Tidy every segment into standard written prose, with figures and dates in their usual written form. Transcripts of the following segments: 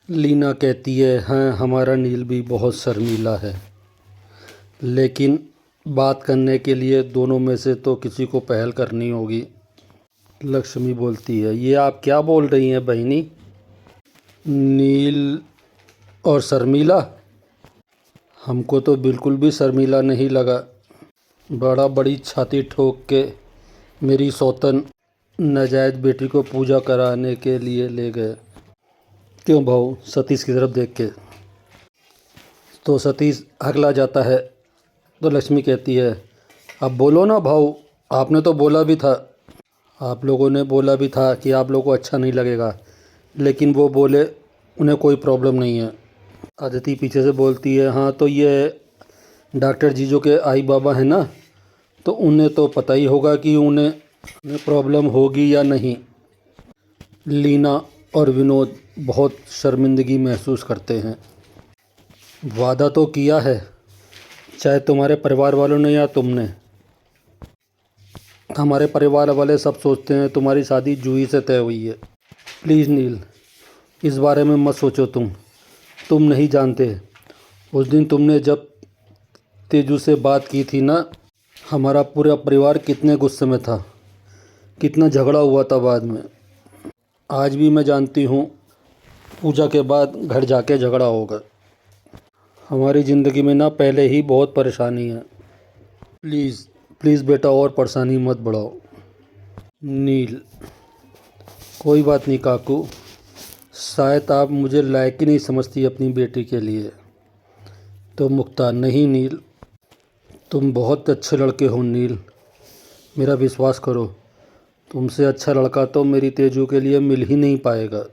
लीना कहती है, हाँ हमारा नील भी बहुत शर्मीला है, लेकिन बात करने के लिए दोनों में से तो किसी को पहल करनी होगी। लक्ष्मी बोलती है, ये आप क्या बोल रही हैं बहनी? नील और शर्मीला? हमको तो बिल्कुल भी शर्मीला नहीं लगा। बड़ा बड़ी छाती ठोक के मेरी सौतन नाजायज़ बेटी को पूजा कराने के लिए ले गए। क्यों भाऊ? सतीश की तरफ देख के। तो सतीश हकला जाता है। तो लक्ष्मी कहती है, अब बोलो ना भाऊ, आपने तो बोला भी था, आप लोगों ने बोला भी था कि आप लोगों को अच्छा नहीं लगेगा, लेकिन वो बोले उन्हें कोई प्रॉब्लम नहीं है। अदिति पीछे से बोलती है, हाँ तो ये डॉक्टर जीजो के आई बाबा हैं ना, तो उन्हें तो पता ही होगा कि उन्हें प्रॉब्लम होगी या नहीं। लीना और विनोद बहुत शर्मिंदगी महसूस करते हैं। वादा तो किया है, चाहे तुम्हारे परिवार वालों ने या तुमने। हमारे परिवार वाले सब सोचते हैं तुम्हारी शादी जूही से तय हुई है। प्लीज़ नील, इस बारे में मत सोचो। तुम नहीं जानते, उस दिन तुमने जब तेजू से बात की थी ना, हमारा पूरा परिवार कितने गुस्से में था, कितना झगड़ा हुआ था बाद में। आज भी मैं जानती हूँ, पूजा के बाद घर जाके झगड़ा होगा। हमारी ज़िंदगी में ना पहले ही बहुत परेशानी है। प्लीज़ प्लीज़ बेटा, और परेशानी मत बढ़ाओ। नील, कोई बात नहीं काकू, शायद आप मुझे लायक ही नहीं समझती अपनी बेटी के लिए। तो मुक्ता, नहीं नील, तुम बहुत अच्छे लड़के हो नील, मेरा विश्वास करो, तुमसे अच्छा लड़का तो मेरी तेजू के लिए मिल ही नहीं पाएगा।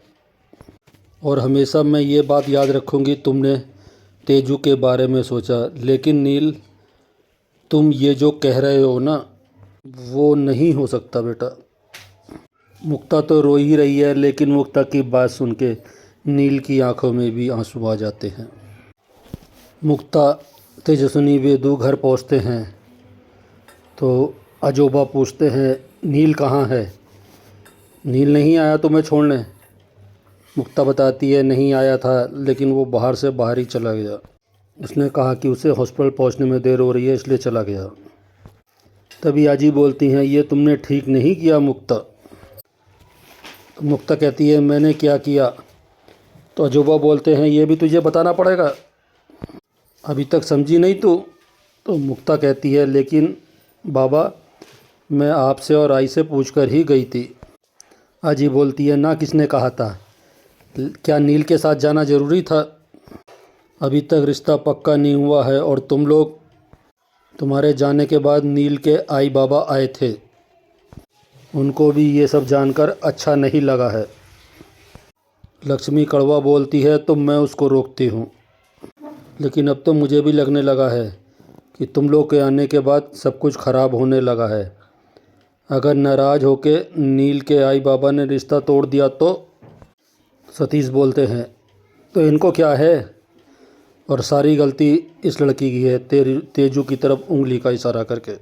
और हमेशा मैं ये बात याद रखूँगी, तुमने तेजू के बारे में सोचा। लेकिन नील, तुम ये जो कह रहे हो ना, वो नहीं हो सकता बेटा। मुक्ता तो रो ही रही है, लेकिन मुक्ता की बात सुन के नील की आंखों में भी आंसू आ जाते हैं। मुक्ता, तेजस्विनी, वेदू घर पहुंचते हैं तो अजोबा पूछते हैं, नील कहाँ है? नील नहीं आया तुम्हें छोड़ने? मुक्ता बताती है, नहीं आया था, लेकिन वो बाहर से बाहर ही चला गया। उसने कहा कि उसे हॉस्पिटल पहुंचने में देर हो रही है, इसलिए चला गया। तभी आजी बोलती हैं, ये तुमने ठीक नहीं किया मुक्ता। तो मुक्ता कहती है, मैंने क्या किया? तो अजूबा बोलते हैं, ये भी तुझे बताना पड़ेगा, अभी तक समझी नहीं तू? तो मुक्ता कहती है, लेकिन बाबा, मैं आपसे और आई से पूछकर ही गई थी। आजी बोलती है, ना किसने कहा था? क्या नील के साथ जाना ज़रूरी था? अभी तक रिश्ता पक्का नहीं हुआ है, और तुम्हारे जाने के बाद नील के आई बाबा आए थे, उनको भी ये सब जानकर अच्छा नहीं लगा है। लक्ष्मी कड़वा बोलती है, तो मैं उसको रोकती हूँ, लेकिन अब तो मुझे भी लगने लगा है कि तुम लोग के आने के बाद सब कुछ ख़राब होने लगा है। अगर नाराज़ होके नील के आई बाबा ने रिश्ता तोड़ दिया तो? सतीश बोलते हैं, तो इनको क्या है? और सारी गलती इस लड़की की है, तेजू की तरफ उंगली का इशारा करके।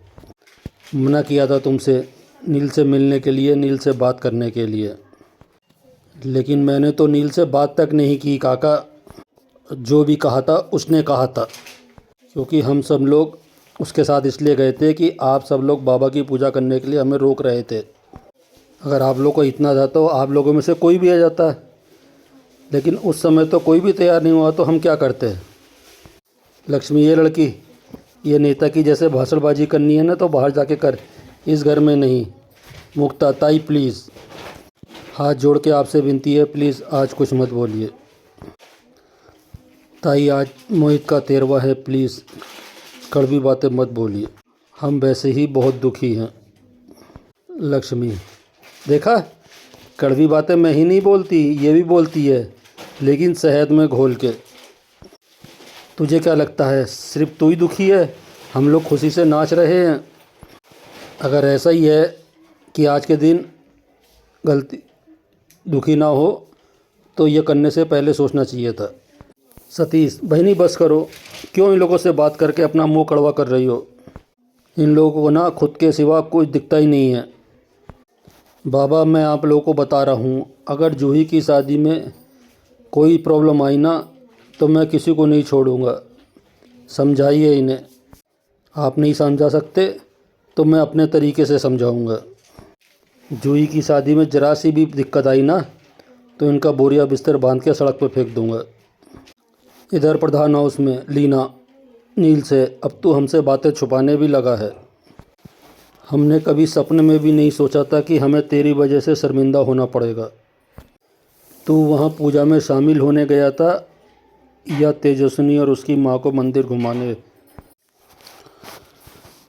मना किया था तुमसे नील से मिलने के लिए, नील से बात करने के लिए, लेकिन मैंने तो नील से बात तक नहीं की काका। जो भी कहा था उसने कहा था, क्योंकि हम सब लोग उसके साथ इसलिए गए थे कि आप सब लोग बाबा की पूजा करने के लिए हमें रोक रहे थे। अगर आप लोग को इतना था तो आप लोगों में से कोई भी आ जाता, लेकिन उस समय तो कोई भी तैयार नहीं हुआ, तो हम क्या करते? लक्ष्मी, ये लड़की, ये नेता की जैसे भाषणबाजी करनी है ना, तो बाहर जाके कर, इस घर में नहीं। मुक्ता, ताई प्लीज़, हाथ जोड़ के आपसे विनती है, प्लीज़ आज कुछ मत बोलिए। ताई, आज मोहित का 13वां है, प्लीज़ कड़वी बातें मत बोलिए, हम वैसे ही बहुत दुखी हैं। लक्ष्मी, देखा, कड़वी बातें मैं ही नहीं बोलती, ये भी बोलती है, लेकिन शहद में घोल के। तुझे क्या लगता है सिर्फ तू ही दुखी है? हम लोग खुशी से नाच रहे हैं। अगर ऐसा ही है कि आज के दिन गलती दुखी ना हो, तो ये करने से पहले सोचना चाहिए था। सतीश, बहनी बस करो, क्यों इन लोगों से बात करके अपना मुंह कड़वा कर रही हो? इन लोगों को ना खुद के सिवा कुछ दिखता ही नहीं है। बाबा, मैं आप लोगों को बता रहा हूँ, अगर जूही की शादी में कोई प्रॉब्लम आई ना तो मैं किसी को नहीं छोड़ूंगा, समझाइए इन्हें। आप नहीं समझा सकते तो मैं अपने तरीके से समझाऊंगा। जूही की शादी में ज़रा सी भी दिक्कत आई ना तो इनका बोरिया बिस्तर बांध के सड़क पर फेंक दूंगा। इधर प्रधान हाउस में लीना नील से, अब तू हमसे बातें छुपाने भी लगा है। हमने कभी सपने में भी नहीं सोचा था कि हमें तेरी वजह से शर्मिंदा होना पड़ेगा। तू वहाँ पूजा में शामिल होने गया था या तेजस्विनी और उसकी माँ को मंदिर घुमाने?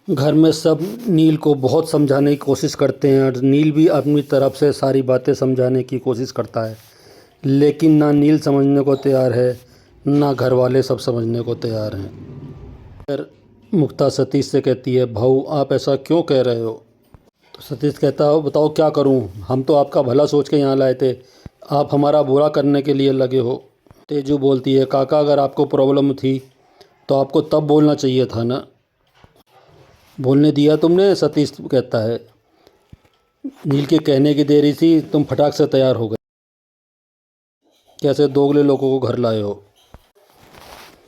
घर में सब नील को बहुत समझाने की कोशिश करते हैं और नील भी अपनी तरफ से सारी बातें समझाने की कोशिश करता है, लेकिन ना नील समझने को तैयार है ना घर वाले सब समझने को तैयार हैं। फिर मुक्ता सतीश से कहती है, भाऊ आप ऐसा क्यों कह रहे हो? तो सतीश कहता है, बताओ क्या करूं, हम तो आपका भला सोच के यहाँ लाए थे, आप हमारा बुरा करने के लिए लगे हो। तेजू बोलती है, काका अगर आपको प्रॉब्लम थी तो आपको तब बोलना चाहिए था ना, बोलने दिया तुमने? सतीश कहता है, नील के कहने की देरी थी, तुम फटाक से तैयार हो गए, कैसे दोगले लोगों को घर लाए हो।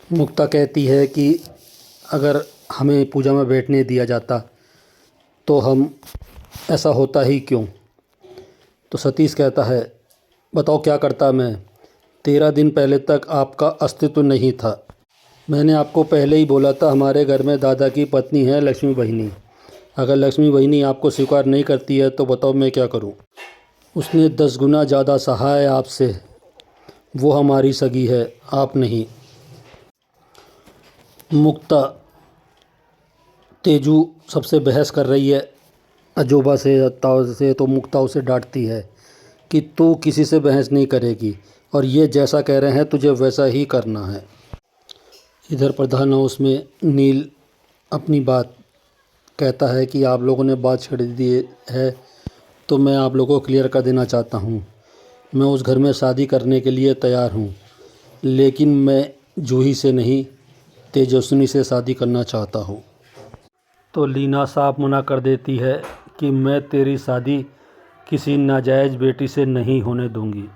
मुक्ता कहती है कि अगर हमें पूजा में बैठने दिया जाता तो हम ऐसा होता ही क्यों? तो सतीश कहता है, बताओ क्या करता मैं, 13 दिन पहले तक आपका अस्तित्व नहीं था। मैंने आपको पहले ही बोला था हमारे घर में दादा की पत्नी है लक्ष्मी बहिनी, अगर लक्ष्मी बहिनी आपको स्वीकार नहीं करती है तो बताओ मैं क्या करूं? उसने 10 गुना ज़्यादा सहा है आपसे, वो हमारी सगी है, आप नहीं। मुक्ता तेजू सबसे बहस कर रही है अजूबा से ताऊ से, तो मुक्ता उसे डांटती है कि तू किसी से बहस नहीं करेगी और ये जैसा कह रहे हैं तुझे वैसा ही करना है। इधर प्रधान हाउस में नील अपनी बात कहता है कि आप लोगों ने बात छेड़ दी है तो मैं आप लोगों को क्लियर कर देना चाहता हूँ, मैं उस घर में शादी करने के लिए तैयार हूँ, लेकिन मैं जूही से नहीं तेजस्विनी से शादी करना चाहता हूँ। तो लीना साफ मना कर देती है कि मैं तेरी शादी किसी नाजायज़ बेटी से नहीं होने दूँगी।